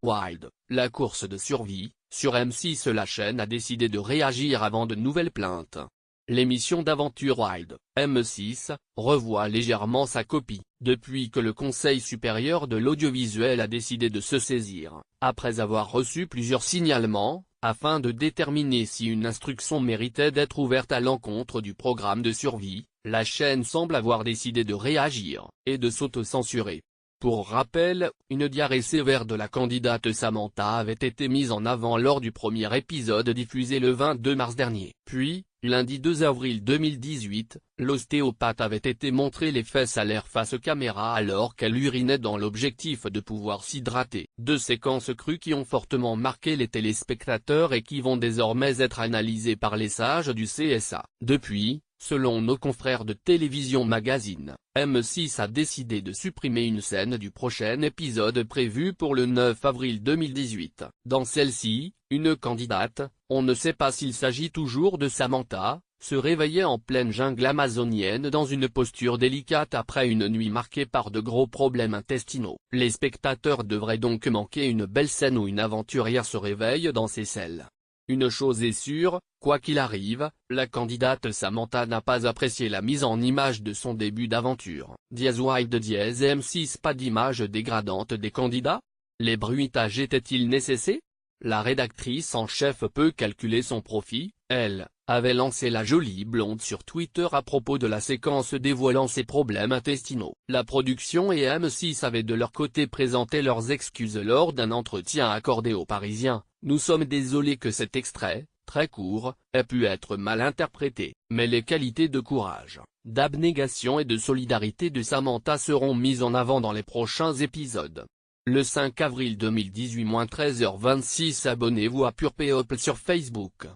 Wild, la course de survie. Sur M6, la chaîne a décidé de réagir avant de nouvelles plaintes. L'émission d'aventure Wild, M6, revoit légèrement sa copie, depuis que le Conseil supérieur de l'audiovisuel a décidé de se saisir, après avoir reçu plusieurs signalements, afin de déterminer si une instruction méritait d'être ouverte à l'encontre du programme de survie. La chaîne semble avoir décidé de réagir, et de s'auto-censurer. Pour rappel, une diarrhée sévère de la candidate Samantha avait été mise en avant lors du premier épisode diffusé le 22 mars dernier. Puis, lundi 2 avril 2018, l'ostéopathe avait été montré les fesses à l'air face caméra alors qu'elle urinait dans l'objectif de pouvoir s'hydrater. Deux séquences crues qui ont fortement marqué les téléspectateurs et qui vont désormais être analysées par les sages du CSA. Depuis, selon nos confrères de Télévision Magazine, M6 a décidé de supprimer une scène du prochain épisode prévu pour le 9 avril 2018. Dans celle-ci, une candidate, on ne sait pas s'il s'agit toujours de Samantha, se réveillait en pleine jungle amazonienne dans une posture délicate après une nuit marquée par de gros problèmes intestinaux. Les spectateurs devraient donc manquer une belle scène où une aventurière se réveille dans ses selles. Une chose est sûre, quoi qu'il arrive, la candidate Samantha n'a pas apprécié la mise en image de son début d'aventure. Wild M6 pas d'image dégradante des candidats? Les bruitages étaient-ils nécessaires? La rédactrice en chef peut calculer son profit, elle, avait lancé la jolie blonde sur Twitter à propos de la séquence dévoilant ses problèmes intestinaux. La production et M6 avaient de leur côté présenté leurs excuses lors d'un entretien accordé aux Parisiens. Nous sommes désolés que cet extrait, très court, ait pu être mal interprété, mais les qualités de courage, d'abnégation et de solidarité de Samantha seront mises en avant dans les prochains épisodes. Le 5 avril 2018 13h26 Abonnez-vous à Pure People sur Facebook.